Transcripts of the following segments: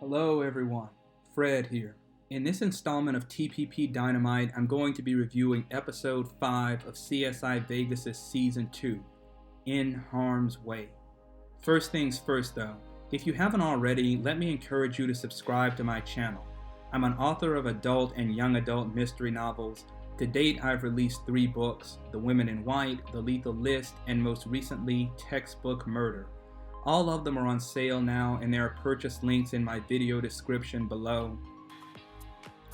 Hello everyone, Fred here. In this installment of TPP Dynamite, I'm going to be reviewing episode 5 of CSI Vegas' season 2, In Harm's Way. First things first though, if you haven't already, let me encourage you to subscribe to my channel. I'm an author of adult and young adult mystery novels. To date, I've released 3 books, The Women in White, The Lethal List, and most recently, Textbook Murder. All of them are on sale now, and there are purchase links in my video description below.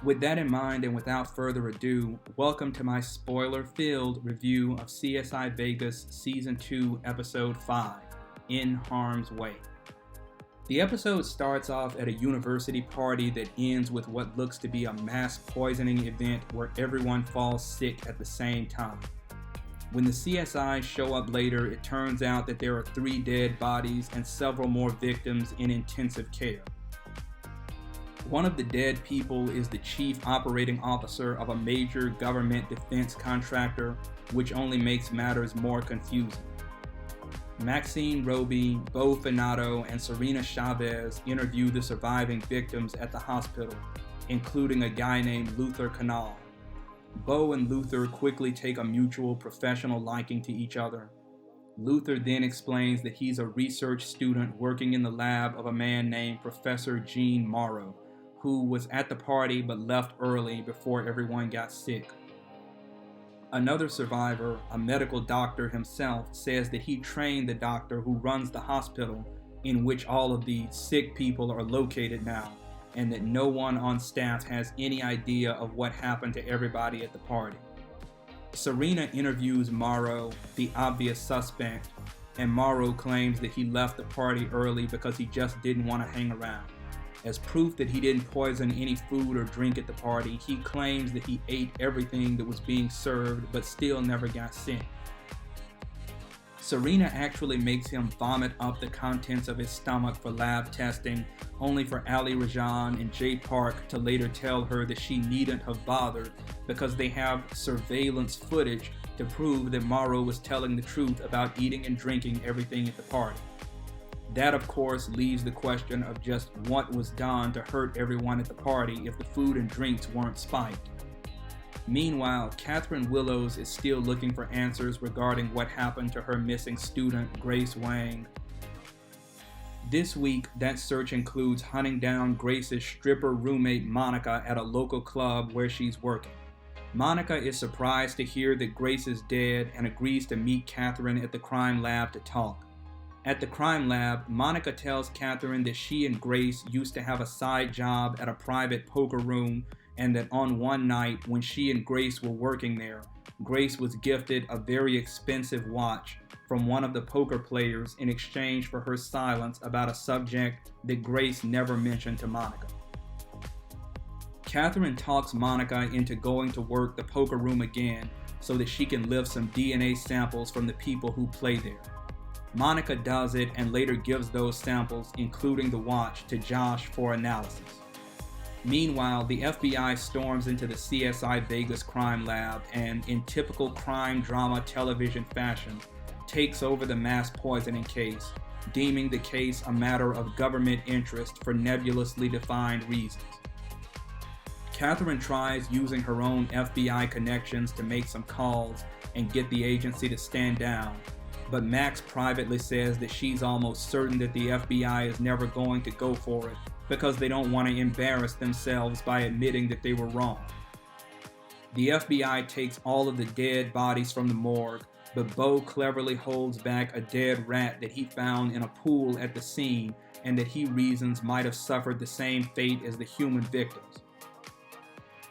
With that in mind, and without further ado, welcome to my spoiler-filled review of CSI Vegas Season 2, Episode 5, In Harm's Way. The episode starts off at a university party that ends with what looks to be a mass poisoning event where everyone falls sick at the same time. When the CSI show up later, it turns out that there are 3 dead bodies and several more victims in intensive care. One of the dead people is the chief operating officer of a major government defense contractor, which only makes matters more confusing. Maxine Roby, Bo Finaudo, and Serena Chavez interview the surviving victims at the hospital, including a guy named Luther Canal. Bo and Luther quickly take a mutual professional liking to each other. Luther then explains that he's a research student working in the lab of a man named Professor Gene Morrow, who was at the party but left early before everyone got sick. Another survivor, a medical doctor himself, says that he trained the doctor who runs the hospital in which all of the sick people are located now, and that no one on staff has any idea of what happened to everybody at the party. Serena interviews Morrow, the obvious suspect, and Morrow claims that he left the party early because he just didn't want to hang around. As proof that he didn't poison any food or drink at the party, he claims that he ate everything that was being served but still never got sick. Serena actually makes him vomit up the contents of his stomach for lab testing, only for Ali Rajan and Jay Park to later tell her that she needn't have bothered because they have surveillance footage to prove that Morrow was telling the truth about eating and drinking everything at the party. That, of course, leaves the question of just what was done to hurt everyone at the party if the food and drinks weren't spiked. Meanwhile, Catherine Willows is still looking for answers regarding what happened to her missing student, Grace Wang. This week, that search includes hunting down Grace's stripper roommate Monica at a local club where she's working. Monica is surprised to hear that Grace is dead and agrees to meet Catherine at the crime lab to talk. At the crime lab, Monica tells Catherine that she and Grace used to have a side job at a private poker room, and that on one night when she and Grace were working there, Grace was gifted a very expensive watch from one of the poker players in exchange for her silence about a subject that Grace never mentioned to Monica. Catherine talks Monica into going to work the poker room again so that she can lift some DNA samples from the people who play there. Monica does it and later gives those samples, including the watch, to Josh for analysis. Meanwhile, the FBI storms into the CSI Vegas crime lab and, in typical crime drama television fashion, takes over the mass poisoning case, deeming the case a matter of government interest for nebulously defined reasons. Catherine tries using her own FBI connections to make some calls and get the agency to stand down, but Max privately says that she's almost certain that the FBI is never going to go for it because they don't want to embarrass themselves by admitting that they were wrong. The FBI takes all of the dead bodies from the morgue, but Bo cleverly holds back a dead rat that he found in a pool at the scene and that he reasons might have suffered the same fate as the human victims.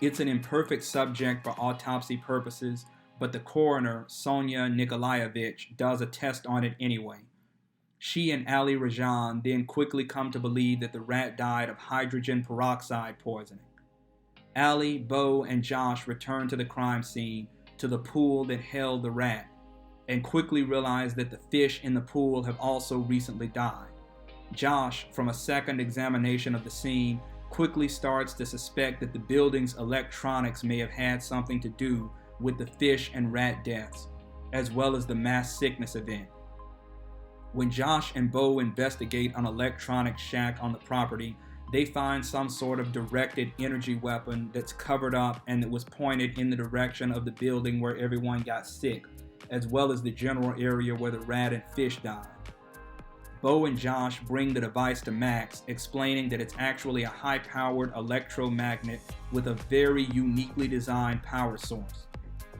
It's an imperfect subject for autopsy purposes, but the coroner, Sonia Nikolaevich, does a test on it anyway. She and Ali Rajan then quickly come to believe that the rat died of hydrogen peroxide poisoning. Ali, Bo, and Josh return to the crime scene, to the pool that held the rat, and quickly realize that the fish in the pool have also recently died. Josh, from a second examination of the scene, quickly starts to suspect that the building's electronics may have had something to do with the fish and rat deaths, as well as the mass sickness event. When Josh and Bo investigate an electronic shack on the property, They find some sort of directed energy weapon that's covered up and that was pointed in the direction of the building where everyone got sick, as well as the general area where the rat and fish died. Bo and Josh bring the device to Max, explaining that it's actually a high-powered electromagnet with a very uniquely designed power source.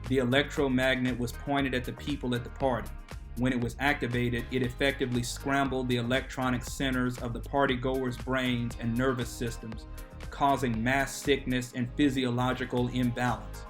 The electromagnet was pointed at the people at the party. When it was activated, it effectively scrambled the electronic centers of the partygoers' brains and nervous systems, causing mass sickness and physiological imbalance.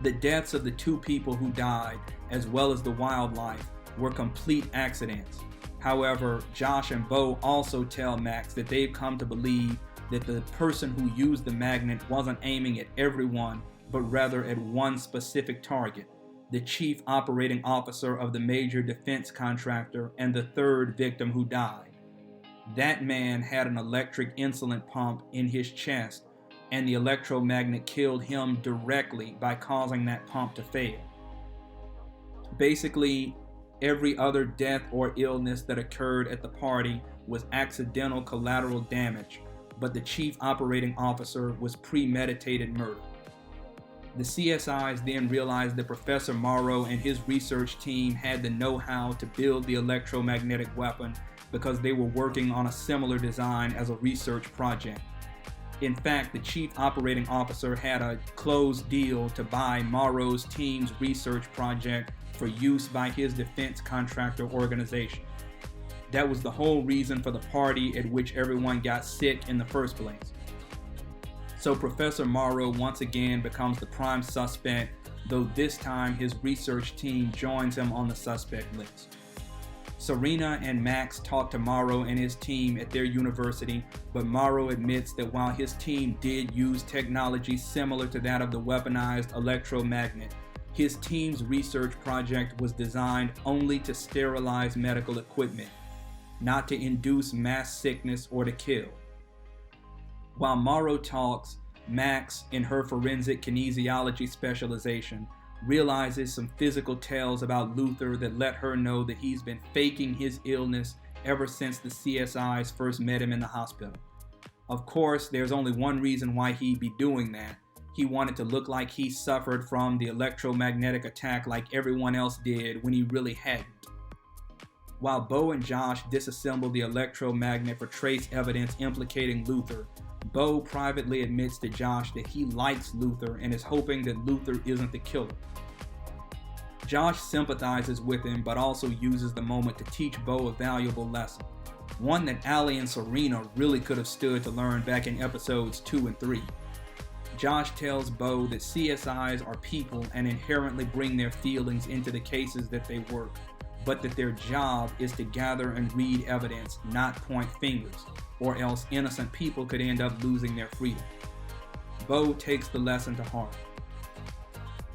The deaths of the 2 people who died, as well as the wildlife, were complete accidents. However, Josh and Bo also tell Max that they've come to believe that the person who used the magnet wasn't aiming at everyone, but rather at one specific target, the chief operating officer of the major defense contractor and the 3rd victim who died. That man had an electric insulin pump in his chest, and the electromagnet killed him directly by causing that pump to fail. Basically, every other death or illness that occurred at the party was accidental collateral damage, but the chief operating officer was premeditated murder. The CSIs then realized that Professor Morrow and his research team had the know-how to build the electromagnetic weapon because they were working on a similar design as a research project. In fact, the chief operating officer had a closed deal to buy Morrow's team's research project for use by his defense contractor organization. That was the whole reason for the party at which everyone got sick in the first place. So Professor Morrow once again becomes the prime suspect, though this time his research team joins him on the suspect list. Serena and Max talk to Morrow and his team at their university, but Morrow admits that while his team did use technology similar to that of the weaponized electromagnet, his team's research project was designed only to sterilize medical equipment, not to induce mass sickness or to kill. While Morrow talks, Max, in her forensic kinesiology specialization, realizes some physical tells about Luther that let her know that he's been faking his illness ever since the CSIs first met him in the hospital. Of course, there's only one reason why he'd be doing that. He wanted to look like he suffered from the electromagnetic attack like everyone else did when he really hadn't. While Bo and Josh disassemble the electromagnet for trace evidence implicating Luther, Bo privately admits to Josh that he likes Luther and is hoping that Luther isn't the killer. Josh sympathizes with him, but also uses the moment to teach Bo a valuable lesson, one that Allie and Serena really could have stood to learn back in episodes 2 and 3. Josh tells Bo that CSIs are people and inherently bring their feelings into the cases that they work, but that their job is to gather and read evidence, not point fingers, or else innocent people could end up losing their freedom. Bo takes the lesson to heart.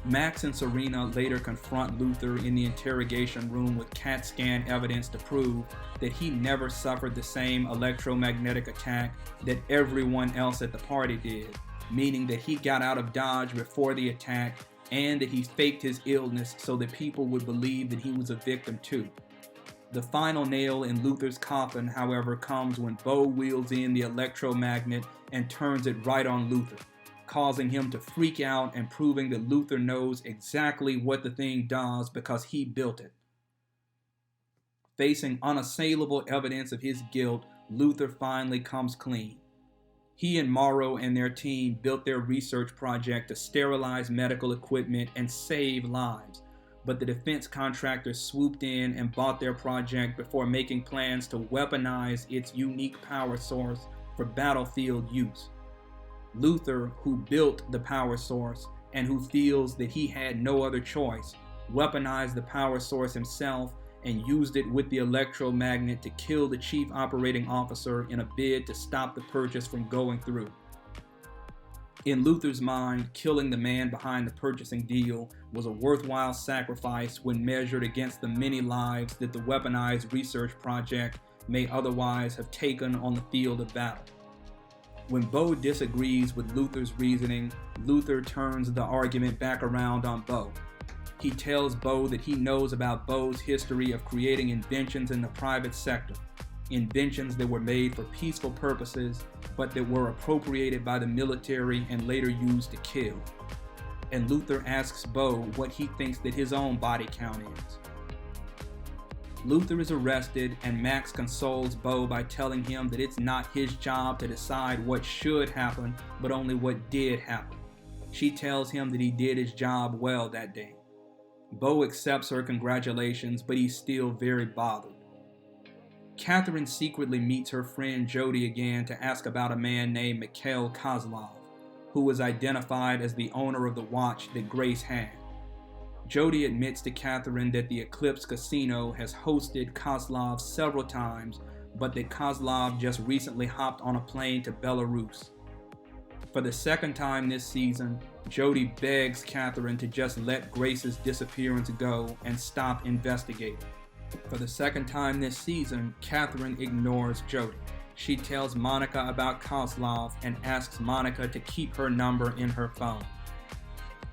Max and Serena later confront Luther in the interrogation room with CAT scan evidence to prove that he never suffered the same electromagnetic attack that everyone else at the party did, meaning that he got out of Dodge before the attack and that he faked his illness so that people would believe that he was a victim too. The final nail in Luther's coffin, however, comes when Bo wheels in the electromagnet and turns it right on Luther, causing him to freak out and proving that Luther knows exactly what the thing does because he built it. Facing unassailable evidence of his guilt, Luther finally comes clean. He and Morrow and their team built their research project to sterilize medical equipment and save lives, but the defense contractor swooped in and bought their project before making plans to weaponize its unique power source for battlefield use. Luther, who built the power source and who feels that he had no other choice, weaponized the power source himself and used it with the electromagnet to kill the chief operating officer in a bid to stop the purchase from going through. In Luther's mind, killing the man behind the purchasing deal was a worthwhile sacrifice when measured against the many lives that the weaponized research project may otherwise have taken on the field of battle. When Bo disagrees with Luther's reasoning, Luther turns the argument back around on Bo. He tells Bo that he knows about Bo's history of creating inventions in the private sector. inventions that were made for peaceful purposes, but that were appropriated by the military and later used to kill. And Luther asks Bo what he thinks that his own body count is. Luther is arrested, and Max consoles Bo by telling him that it's not his job to decide what should happen, but only what did happen. She tells him that he did his job well that day. Bo accepts her congratulations, but he's still very bothered. Catherine secretly meets her friend Jody again to ask about a man named Mikhail Kozlov, who was identified as the owner of the watch that Grace had. Jody admits to Catherine that the Eclipse Casino has hosted Kozlov several times, but that Kozlov just recently hopped on a plane to Belarus. For the second time this season, Jody begs Catherine to just let Grace's disappearance go and stop investigating. For the second time this season, Catherine ignores Jody. She tells Monica about Kozlov and asks Monica to keep her number in her phone.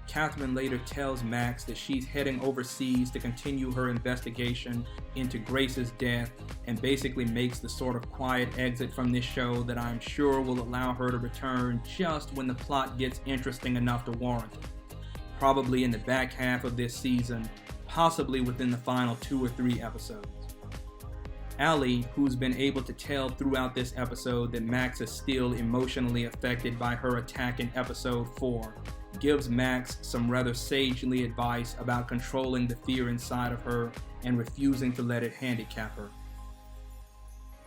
Catherine later tells Max that she's heading overseas to continue her investigation into Grace's death and basically makes the sort of quiet exit from this show that I'm sure will allow her to return just when the plot gets interesting enough to warrant it. Probably in the back half of this season, possibly within the final 2 or 3 episodes. Allie, who's been able to tell throughout this episode that Max is still emotionally affected by her attack in episode 4, gives Max some rather sagely advice about controlling the fear inside of her and refusing to let it handicap her.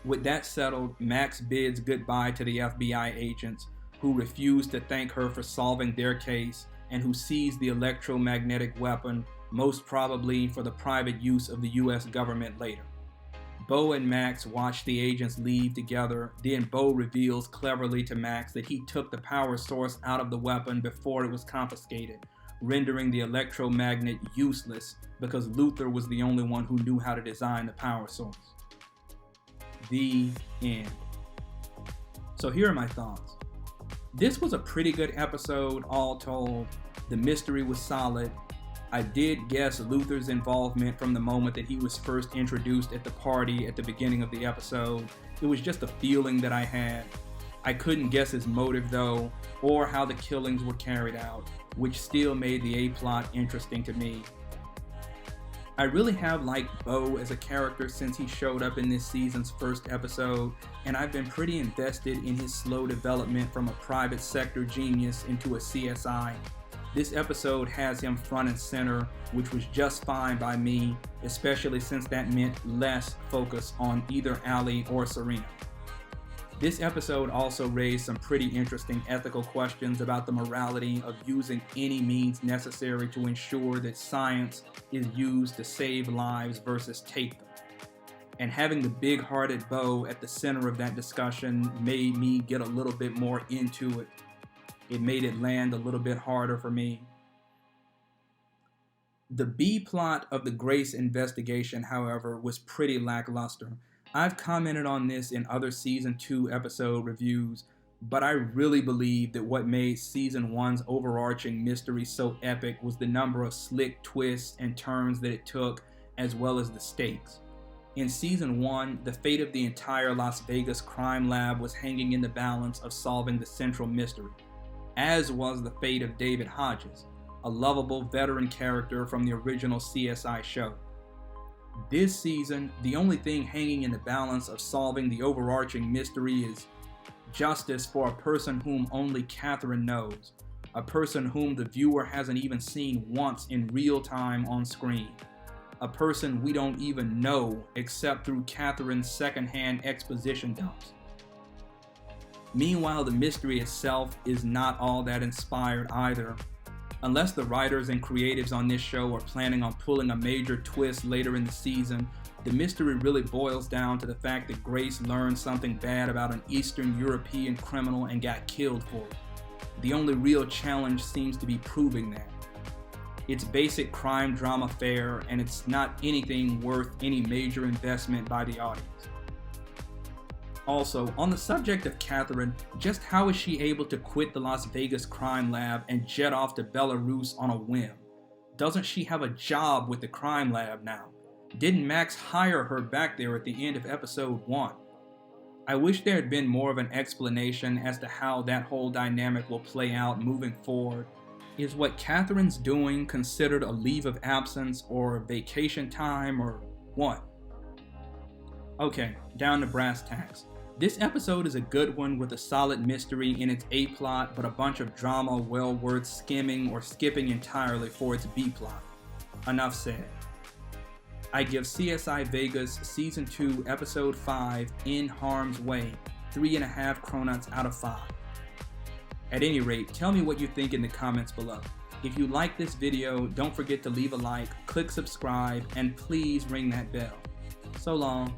With that settled, Max bids goodbye to the FBI agents, who refuse to thank her for solving their case and who seize the electromagnetic weapon, most probably for the private use of the US government later. Bo and Max watch the agents leave together, then Bo reveals cleverly to Max that he took the power source out of the weapon before it was confiscated, rendering the electromagnet useless because Luther was the only one who knew how to design the power source. The end. So here are my thoughts. This was a pretty good episode all told. The mystery was solid. I did guess Luther's involvement from the moment that he was first introduced at the party at the beginning of the episode. It was just a feeling that I had. I couldn't guess his motive though, or how the killings were carried out, which still made the A-plot interesting to me. I really have liked Bo as a character since he showed up in this season's first episode, and I've been pretty invested in his slow development from a private sector genius into a CSI. This episode has him front and center, which was just fine by me, especially since that meant less focus on either Allie or Serena. This episode also raised some pretty interesting ethical questions about the morality of using any means necessary to ensure that science is used to save lives versus take them. And having the big-hearted Bo at the center of that discussion made me get a little bit more into it. It made it land a little bit harder for me. The B-plot of the Grace investigation, however, was pretty lackluster. I've commented on this in other Season 2 episode reviews, but I really believe that what made Season 1's overarching mystery so epic was the number of slick twists and turns that it took, as well as the stakes. In Season 1, the fate of the entire Las Vegas crime lab was hanging in the balance of solving the central mystery, as was the fate of David Hodges, a lovable veteran character from the original CSI show. This season, the only thing hanging in the balance of solving the overarching mystery is justice for a person whom only Catherine knows, a person whom the viewer hasn't even seen once in real time on screen, a person we don't even know except through Catherine's secondhand exposition dumps. Meanwhile, the mystery itself is not all that inspired either. Unless the writers and creatives on this show are planning on pulling a major twist later in the season, the mystery really boils down to the fact that Grace learned something bad about an Eastern European criminal and got killed for it. The only real challenge seems to be proving that. It's basic crime drama fare, and it's not anything worth any major investment by the audience. Also, on the subject of Catherine, just how is she able to quit the Las Vegas crime lab and jet off to Belarus on a whim? Doesn't she have a job with the crime lab now? Didn't Max hire her back there at the end of episode 1? I wish there had been more of an explanation as to how that whole dynamic will play out moving forward. Is what Catherine's doing considered a leave of absence or vacation time or what? Okay, down to brass tacks. This episode is a good one with a solid mystery in its A plot, but a bunch of drama well worth skimming or skipping entirely for its B plot. Enough said. I give CSI Vegas Season 2 Episode 5 In Harm's Way 3.5 Cronuts out of 5. At any rate, tell me what you think in the comments below. If you like this video, don't forget to leave a like, click subscribe, and please ring that bell. So long.